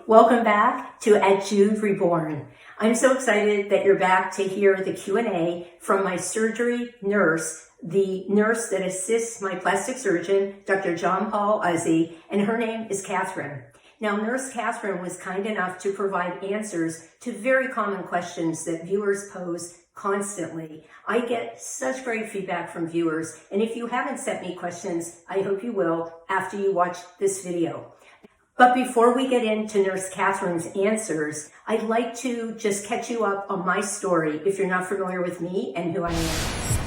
welcome back to JudeReBorn. I'm so excited that you're back to hear the Q&A from my surgery nurse, the nurse that assists my plastic surgeon, Dr. John Paul Uzzi, and her name is Katherine. Now, Nurse Katherine was kind enough to provide answers to very common questions that viewers pose constantly. I get such great feedback from viewers, and if you haven't sent me questions, I hope you will after you watch this video. But before we get into Nurse Katherine's answers, I'd like to just catch you up on my story if you're not familiar with me and who I am.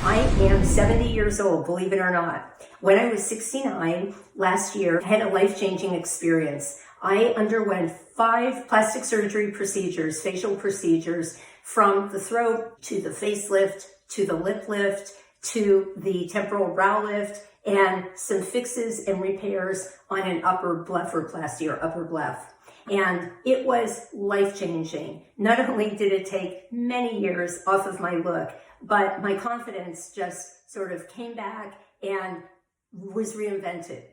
I am 70 years old, believe it or not. When I was 69 last year, I had a life-changing experience. I underwent 5 plastic surgery procedures, facial procedures, from the throat to the facelift, to the Liplift, to the temporal brow lift, and some fixes and repairs on an upper blepharaplasty or upper bleph. And it was life-changing. Not only did it take many years off of my look, but my confidence just sort of came back and was reinvented.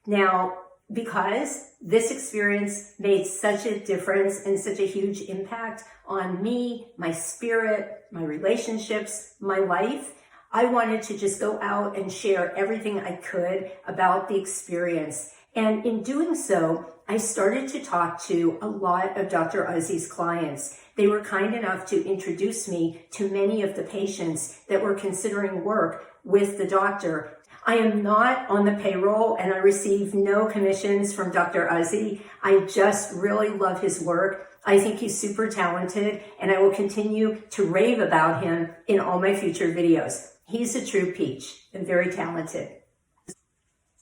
Now, because this experience made such a difference and such a huge impact on me, my spirit, my relationships, my life, I wanted to just go out and share everything I could about the experience. And in doing so, I started to talk to a lot of Dr. Uzzi's clients. They were kind enough to introduce me to many of the patients that were considering work with the doctor. I am not on the payroll and I receive no commissions from Dr. Uzzi. I just really love his work. I think he's super talented and I will continue to rave about him in all my future videos. He's a true peach and very talented.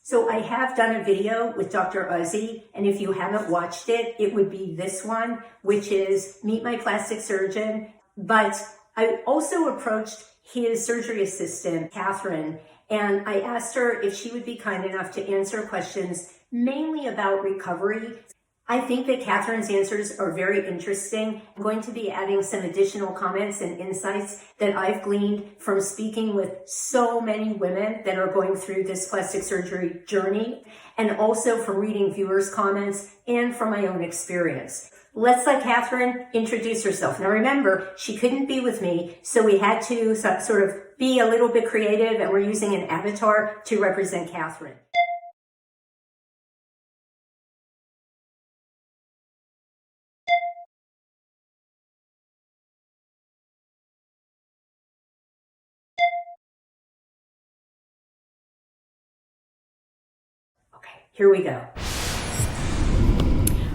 So I have done a video with Dr. Uzzi, and if you haven't watched it, it would be this one, which is Meet My Plastic Surgeon. But I also approached his surgery assistant, Katherine, and I asked her if she would be kind enough to answer questions mainly about recovery. I think that Katherine's answers are very interesting. I'm going to be adding some additional comments and insights that I've gleaned from speaking with so many women that are going through this plastic surgery journey, and also from reading viewers' comments and from my own experience. Let's let Katherine introduce herself. Now remember, she couldn't be with me, so we had to sort of be a little bit creative, and we're using an avatar to represent Katherine. Here we go.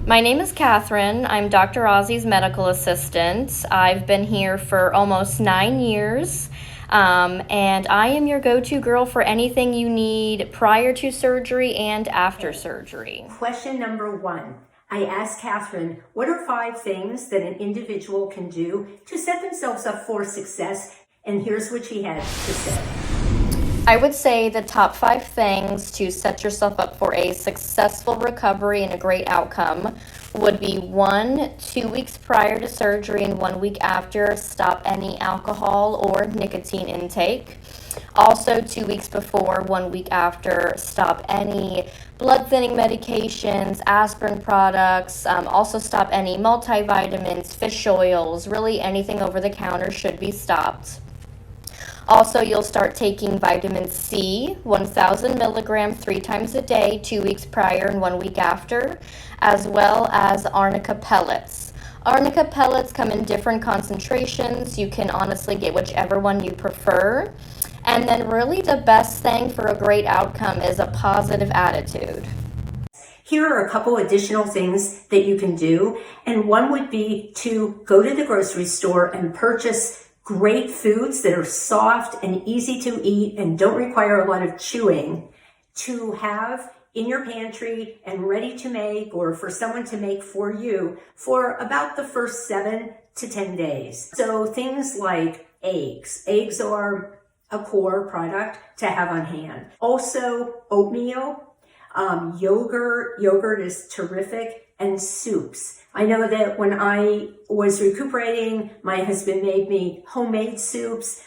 My name is Katherine. I'm Dr. Uzzi's medical assistant. I've been here for almost 9 years, and I am your go-to girl for anything you need prior to surgery and after surgery. Question number 1. I asked Katherine, what are 5 things that an individual can do to set themselves up for success? And here's what she had to say. I would say the top 5 things to set yourself up for a successful recovery and a great outcome would be 1, 2 weeks prior to surgery and 1 week after, stop any alcohol or nicotine intake. Also 2 weeks before, 1 week after, stop any blood thinning medications, aspirin products, also stop any multivitamins, fish oils, really anything over the counter should be stopped. Also, you'll start taking vitamin C, 1,000 milligrams 3 times a day, 2 weeks prior and 1 week after, as well as arnica pellets. Arnica pellets come in different concentrations. You can honestly get whichever one you prefer. And then really the best thing for a great outcome is a positive attitude. Here are a couple additional things that you can do. And one would be to go to the grocery store and purchase great foods that are soft and easy to eat and don't require a lot of chewing to have in your pantry and ready to make, or for someone to make for you, for about the first 7 to 10 days. So things like eggs. Eggs are a core product to have on hand. Also oatmeal, yogurt. Yogurt is terrific and soups. I know that when I was recuperating, my husband made me homemade soups.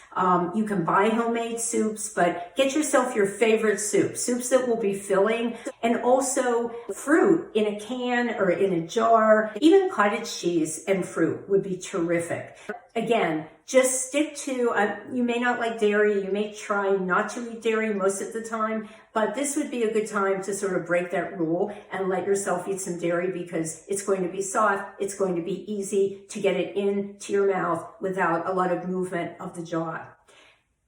You can buy homemade soups, but get yourself your favorite soups that will be filling, and also fruit in a can or in a jar. Even cottage cheese and fruit would be terrific. Again, just stick to, you may not like dairy, you may try not to eat dairy most of the time, but this would be a good time to sort of break that rule and let yourself eat some dairy, because it's going to be soft, it's going to be easy to get it into your mouth without a lot of movement of the jaw.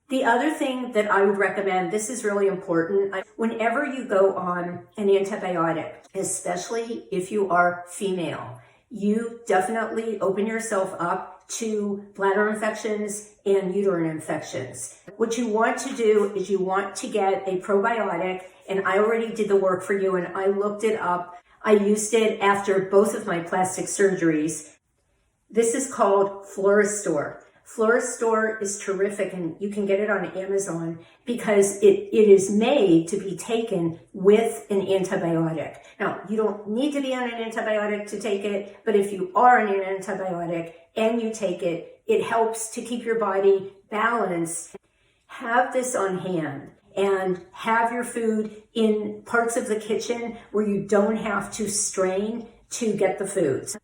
The other thing that I would recommend, this is really important, whenever you go on an antibiotic, especially if you are female, you definitely open yourself up to bladder infections and uterine infections. What you want to do is you want to get a probiotic, and I already did the work for you and I looked it up. I used it after both of my plastic surgeries. This is called Floristore. Floristore is terrific, and you can get it on Amazon because it is made to be taken with an antibiotic. Now, you don't need to be on an antibiotic to take it, but if you are on an antibiotic and you take it, it helps to keep your body balanced. Have this on hand and have your food in parts of the kitchen where you don't have to strain to get the foods.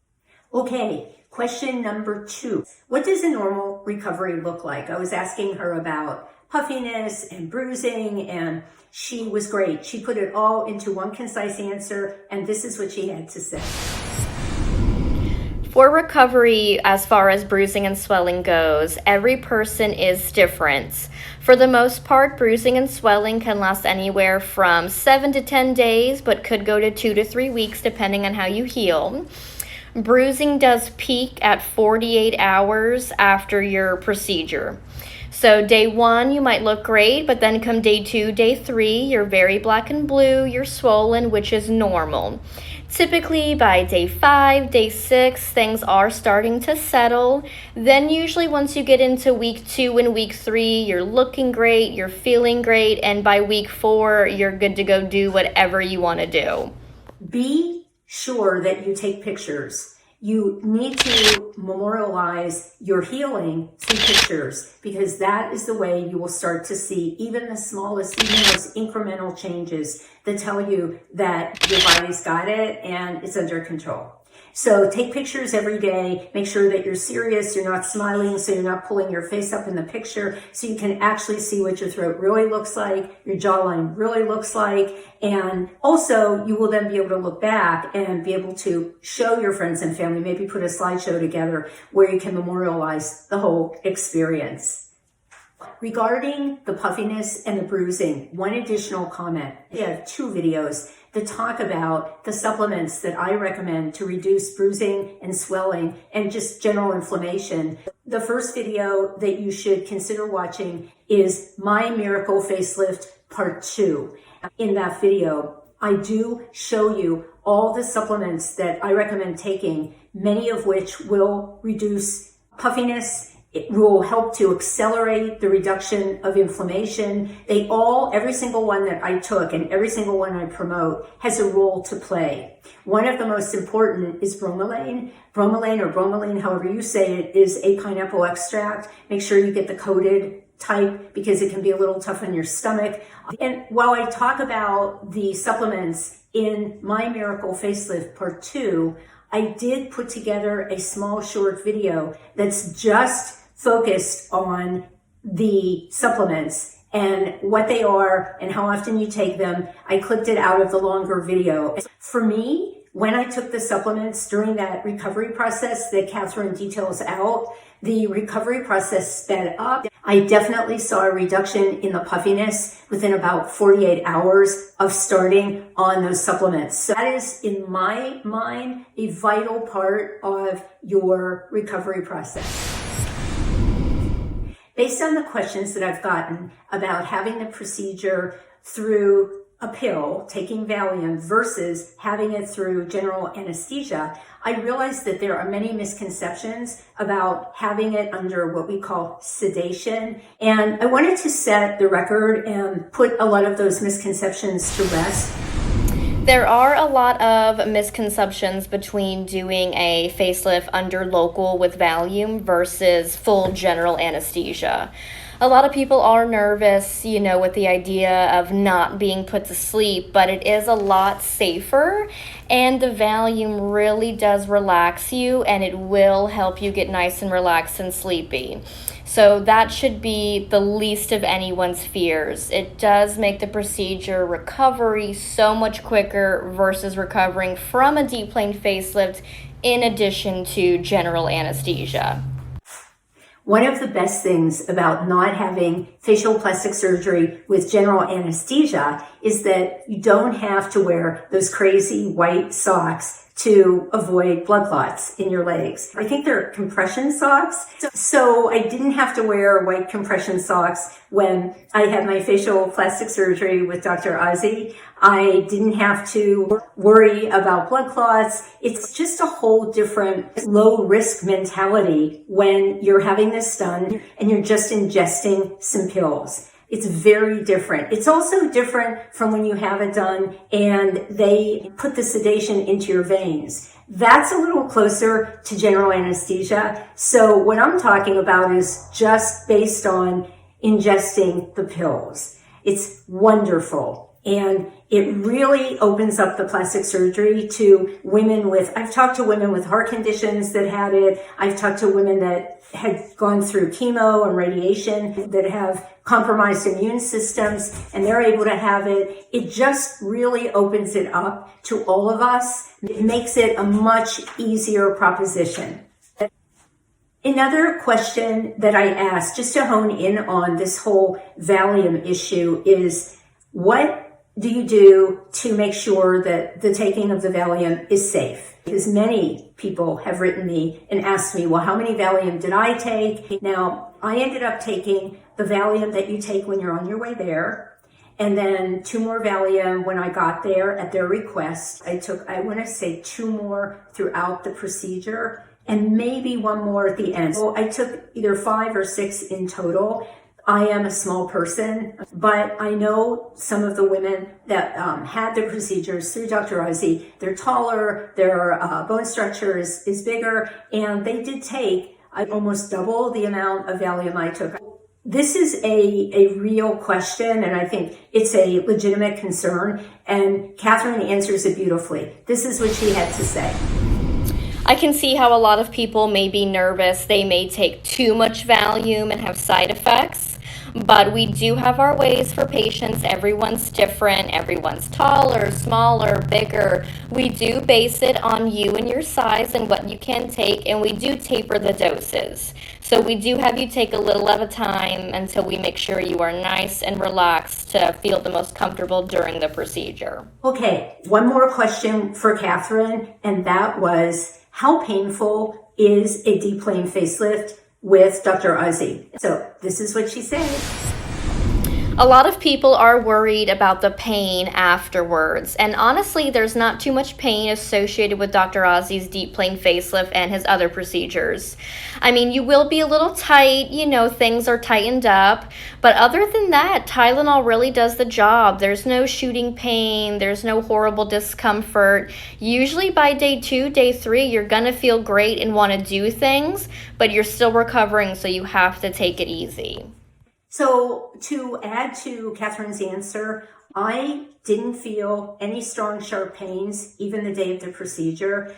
Okay. Question number 2. What does a normal recovery look like? I was asking her about puffiness and bruising, and she was great. She put it all into one concise answer, and this is what she had to say. For recovery, as far as bruising and swelling goes, every person is different. For the most part, bruising and swelling can last anywhere from 7 to 10 days, but could go to 2 to 3 weeks depending on how you heal. Bruising does peak at 48 hours after your procedure. So day 1, you might look great, but then come day 2, day 3, you're very black and blue, you're swollen, which is normal. Typically by day 5, day 6, things are starting to settle. Then usually once you get into week 2 and week 3, you're looking great, you're feeling great, and by week 4, you're good to go do whatever you want to do. Be sure that you take pictures. You need to memorialize your healing through pictures, because that is the way you will start to see even the smallest, even those incremental changes that tell you that your body's got it and it's under control. So take pictures every day. Make sure that you're serious, you're not smiling, so you're not pulling your face up in the picture, so you can actually see what your throat really looks like, your jawline really looks like, and also you will then be able to look back and be able to show your friends and family, maybe put a slideshow together where you can memorialize the whole experience. Regarding the puffiness and the bruising, one additional comment. I have 2 videos that talk about the supplements that I recommend to reduce bruising and swelling and just general inflammation. The first video that you should consider watching is My Miracle Facelift Part 2. In that video, I do show you all the supplements that I recommend taking, many of which will reduce puffiness. It will help to accelerate the reduction of inflammation. Every single one that I took and every single one I promote has a role to play. One of the most important is bromelain. Bromelain or bromelain, however you say it, is a pineapple extract. Make sure you get the coated type because it can be a little tough on your stomach. And while I talk about the supplements in My Miracle Facelift Part 2, I did put together a small short video that's just focused on the supplements and what they are and how often you take them. I clipped it out of the longer video. For me, when I took the supplements during that recovery process that Katherine details out, the recovery process sped up. I definitely saw a reduction in the puffiness within about 48 hours of starting on those supplements. So that is, in my mind, a vital part of your recovery process. Based on the questions that I've gotten about having the procedure through a pill, taking Valium, versus having it through general anesthesia, I realized that there are many misconceptions about having it under what we call sedation. And I wanted to set the record and put a lot of those misconceptions to rest. There are a lot of misconceptions between doing a facelift under local with Valium versus full general anesthesia. A lot of people are nervous, with the idea of not being put to sleep, but it is a lot safer, and the Valium really does relax you, and it will help you get nice and relaxed and sleepy. So that should be the least of anyone's fears. It does make the procedure recovery so much quicker versus recovering from a deep plane facelift in addition to general anesthesia. One of the best things about not having facial plastic surgery with general anesthesia is that you don't have to wear those crazy white socks to avoid blood clots in your legs. I think they're compression socks. So I didn't have to wear white compression socks when I had my facial plastic surgery with Dr. Ozzy. I didn't have to worry about blood clots. It's just a whole different low risk mentality when you're having this done and you're just ingesting some pills. It's very different. It's also different from when you have it done and they put the sedation into your veins. That's a little closer to general anesthesia. So what I'm talking about is just based on ingesting the pills. It's wonderful. And it really opens up the plastic surgery to women I've talked to women with heart conditions that had it. I've talked to women that had gone through chemo and radiation that have compromised immune systems and they're able to have it. It just really opens it up to all of us. It makes it a much easier proposition. Another question that I asked, just to hone in on this whole Valium issue, is what do you do to make sure that the taking of the Valium is safe? Because many people have written me and asked me, well, how many Valium did I take? Now, I ended up taking the Valium that you take when you're on your way there, and then 2 more Valium when I got there at their request. I want to say 2 more throughout the procedure, and maybe 1 more at the end. So I took either 5 or 6 in total. I am a small person, but I know some of the women that had the procedures through Dr. Ozzy. They're taller, their bone structure is bigger, and they did take almost double the amount of Valium I took. This is a real question, and I think it's a legitimate concern, and Katherine answers it beautifully. This is what she had to say. I can see how a lot of people may be nervous. They may take too much Valium and have side effects. But we do have our ways for patients. Everyone's different. Everyone's taller, smaller, bigger. We do base it on you and your size and what you can take, and we do taper the doses. So we do have you take a little at a time until we make sure you are nice and relaxed to feel the most comfortable during the procedure. Okay, one more question for Katherine, and that was, how painful is a deep plane facelift with Dr. Ozzy? So this is what she said. A lot of people are worried about the pain afterwards, and honestly, there's not too much pain associated with Dr. Ozzy's deep plane facelift and his other procedures. I mean, you will be a little tight, things are tightened up, but other than that, Tylenol really does the job. There's no shooting pain, there's no horrible discomfort. Usually by day 2, day 3, you're gonna feel great and want to do things, but you're still recovering, so you have to take it easy. So to add to Katherine's answer, I didn't feel any strong, sharp pains even the day of the procedure.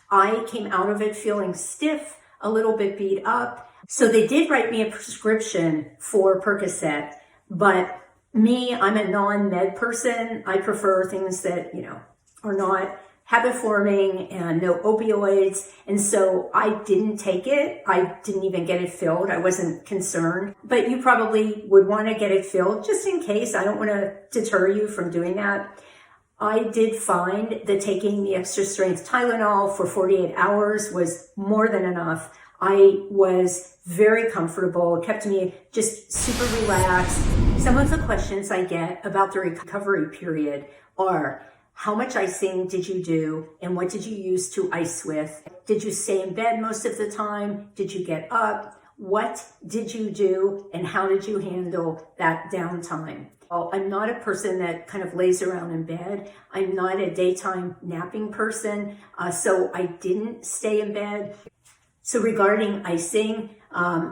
I came out of it feeling stiff, a little bit beat up. So they did write me a prescription for Percocet, but me, I'm a non-med person. I prefer things that, are not habit forming and no opioids. And so I didn't take it. I didn't even get it filled. I wasn't concerned, but you probably would want to get it filled just in case. I don't want to deter you from doing that. I did find that taking the extra strength Tylenol for 48 hours was more than enough. I was very comfortable. It kept me just super relaxed. Some of the questions I get about the recovery period are, how much icing did you do and what did you use to ice with? Did you stay in bed most of the time? Did you get up? What did you do and how did you handle that downtime? Well, I'm not a person that kind of lays around in bed. I'm not a daytime napping person, so I didn't stay in bed. So regarding icing,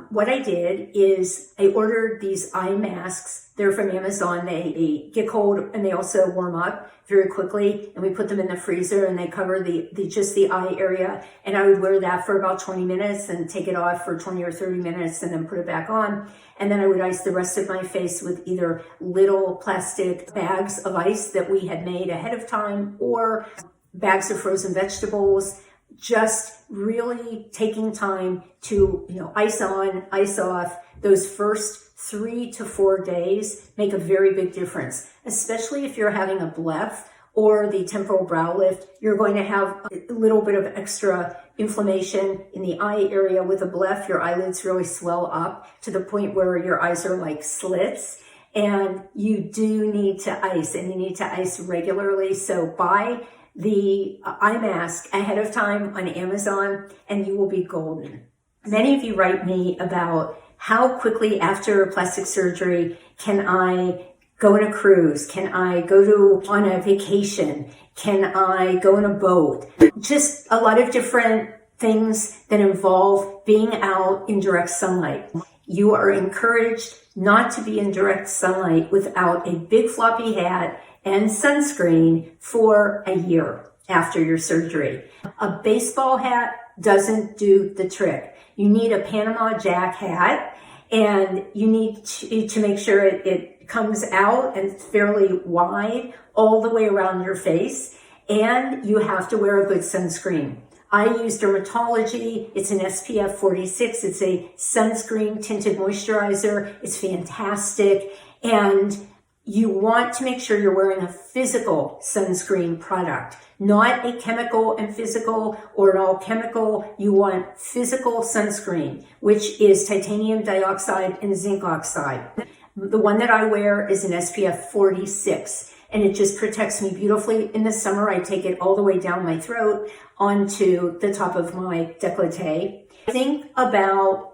what I did is I ordered these eye masks. They're from Amazon. They get cold and they also warm up very quickly. And we put them in the freezer and they cover just the eye area. And I would wear that for about 20 minutes and take it off for 20 or 30 minutes and then put it back on. And then I would ice the rest of my face with either little plastic bags of ice that we had made ahead of time or bags of frozen vegetables. Just really taking time to, ice on, ice off. Those first 3 to 4 days make a very big difference, especially if you're having a bleph or the temporal brow lift. You're going to have a little bit of extra inflammation in the eye area. With a bleph, your eyelids really swell up to the point where your eyes are like slits. And you do need to ice, and you need to ice regularly. So buy the eye mask ahead of time on Amazon and you will be golden. Many of you write me about how quickly after plastic surgery can I go on a cruise? Can I go on a vacation? Can I go on a boat? Just a lot of different things that involve being out in direct sunlight. You are encouraged not to be in direct sunlight without a big floppy hat and sunscreen for a year after your surgery. A baseball hat doesn't do the trick. You need a Panama Jack hat, and you need to make sure it comes out and it's fairly wide all the way around your face, and you have to wear a good sunscreen. I use Dermatology. It's an SPF 46. It's a sunscreen tinted moisturizer. It's fantastic. And you want to make sure you're wearing a physical sunscreen product, not a chemical and physical or an all chemical. You want physical sunscreen, which is titanium dioxide and zinc oxide. The one that I wear is an SPF 46, and it just protects me beautifully. In the summer, I take it all the way down my throat onto the top of my décolleté. Think about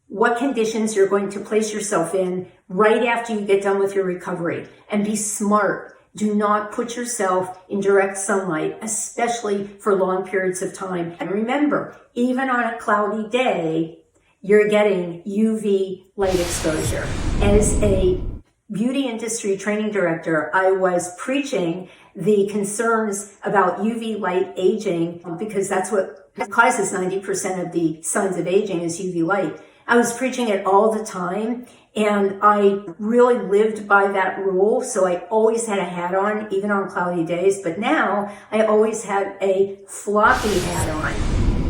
what conditions you're going to place yourself in right after you get done with your recovery, and be smart. Do not put yourself in direct sunlight, especially for long periods of time. And remember, even on a cloudy day, you're getting UV light exposure. As a beauty industry training director, I was preaching the concerns about UV light aging, because that's what causes 90% of the signs of aging is UV light. I was preaching it all the time, and I really lived by that rule. So I always had a hat on, even on cloudy days. But now I always have a floppy hat on.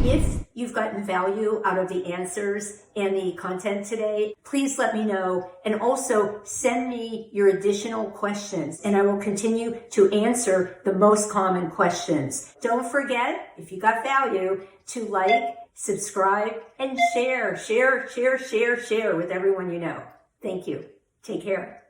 If you've gotten value out of the answers and the content today, please let me know, and also send me your additional questions, and I will continue to answer the most common questions. Don't forget, if you got value, to like, subscribe, and share with everyone you know. Thank you. Take care.